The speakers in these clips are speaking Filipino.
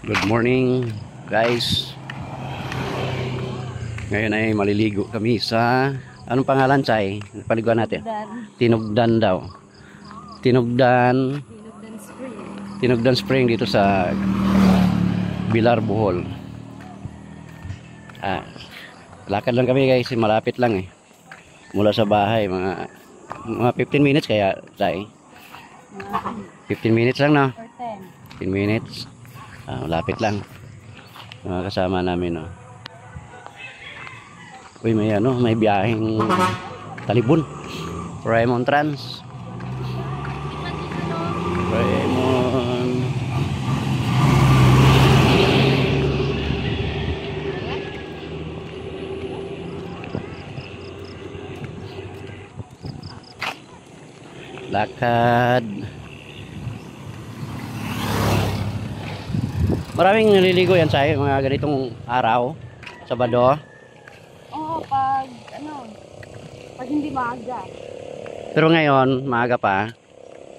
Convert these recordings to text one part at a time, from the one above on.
Good morning guys. Ngayon ay maliligo kami sa anong pangalan, Chay? Paliguan natin. Tinugdan daw. Tinugdan Spring. Tinugdan Spring dito sa Bilar, Bohol. Lakad lang kami guys, malapit lang eh. Mula sa bahay mga 15 minutes kaya, Chay. 15 minutes lang, no? Or 10. 15 minutes. Malapit lang. Mga kasama namin, no. Uy, may biyaheng Talibon. Remontrans. Remon. Lakad. Maraming naliligo yan sa mga ganitong araw, Sabado. Oo, pag hindi maaga. Pero ngayon, maaga pa.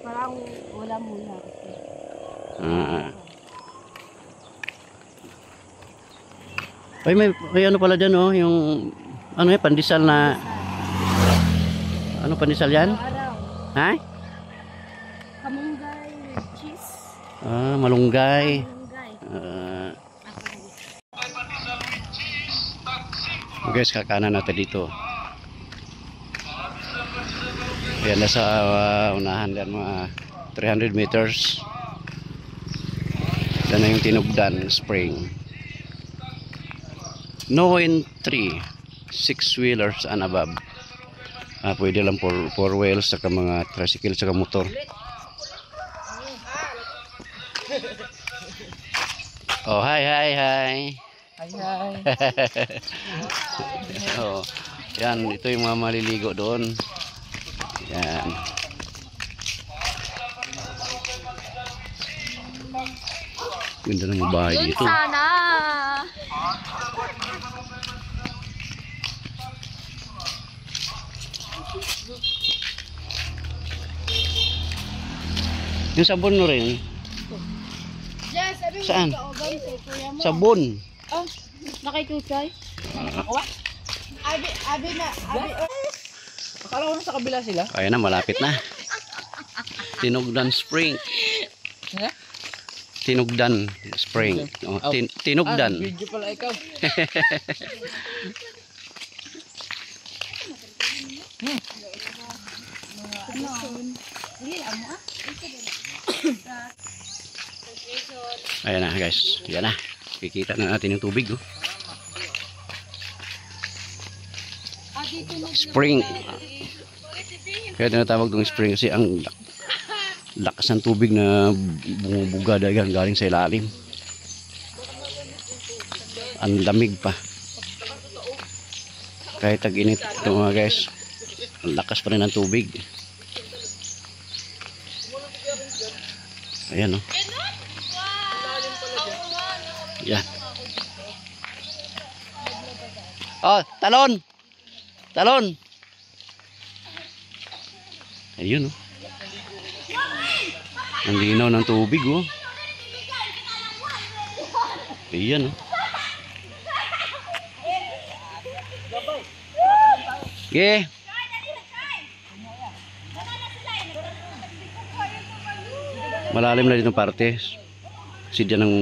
Parang wala muna. Ay, may ano pala dyan, oh, yung ano yan, pandesal na ano, pandesal yan? Araw. Ha? Kamunggay with cheese. Malunggay. Guys, kakanan natin dito. Yan, nasa unahan yan, mga 300 meters. Yan na yung Tinugdan Spring. No entry, 6-wheelers and above. Pwede lang 4 wheels, saka mga tricycle, saka motor. Oh, hi. Hi. Oh, yan, ito yung mga maliligo doon. Yan. Ganda ng bahay dito. Sana. Yung sabon mo rin. Saan? Sabon. Oh, nakikuchay. Abi na. Akala ko sa kabila sila. Kaya na, malapit na. Tinugdan Spring. Tinugdan Spring. Oh, Tinugdan. Video pala ikaw. Ayan na guys. Yan na. Kikita na natin yung tubig. Oh. Spring. Kaya tinatawag itong spring kasi ang lakas ng tubig na bumubuga dagang galing sa ilalim. Ang lamig pa. Kahit tag-init ito mga guys, ang lakas pa rin ng tubig. Ayan, oh. Yan. Oh, talon. Talon. Ayun, oh. Ang linaw ng tubig, oh. Ayan, oh. Okay. Malalim na dito parte. Kasi dyan ang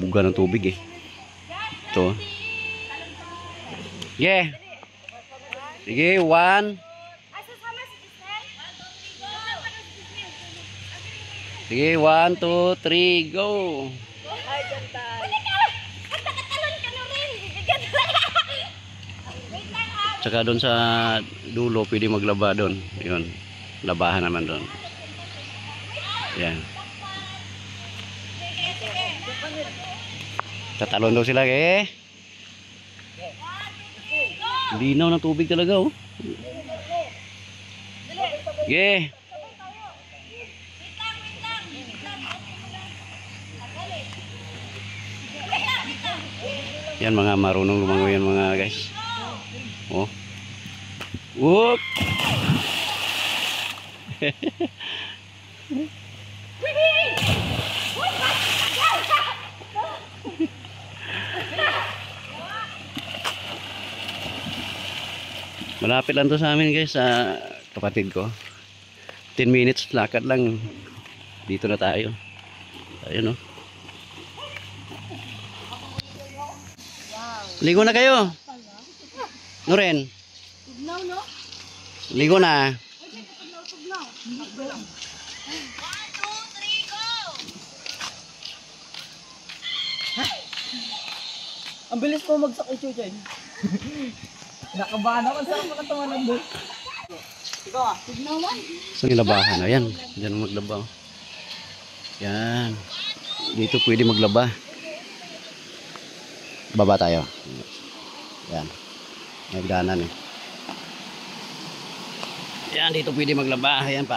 buga ng tubig, eh. Ito. Yeah. Sige, 1. Sige, 1, 2, 3, go. Tsaka doon sa dulo, pwede maglaba doon. Yun. Labahan naman doon. Yan. Tatalon daw sila, eh. Linaw ng tubig talaga, oh. Yeah. Yan, mga marunong lumangoy yan mga guys. Oh. Whoop. Malapit lang to sa amin guys, sa kapatid ko. 10 minutes lakad lang. Dito na tayo. Ayun, no. Ligo na kayo. Nuren. Tugnaw, no? Ligo na. Tugnaw. Ang bilis mo magsakay, Chuchay. Nakabahan ako sa mga ng bus. Ikaw ah. Tugnaw man. So nilabahan. Ayan. Diyan maglaba. Yan. Dito pwede maglaba. Baba tayo. Yan. May hagdanan eh. Yan. Dito pwede maglaba. Ayan.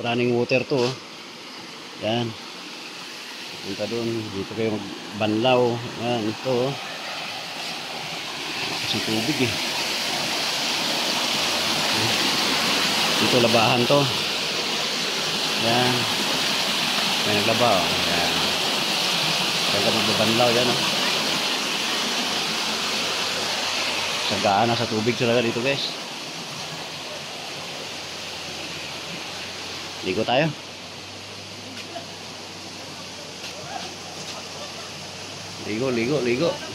Running water to. Oh. Yan. Punta doon. Dito kayo magbanlaw. Yan. Ito. Kasi tubig eh. Dito labahan to. Yan. May naglaba oh. Yan. Kaya magbabanlaw yan oh. Sagaan na sa tubig talaga dito guys. Ligo tayo. Ligo.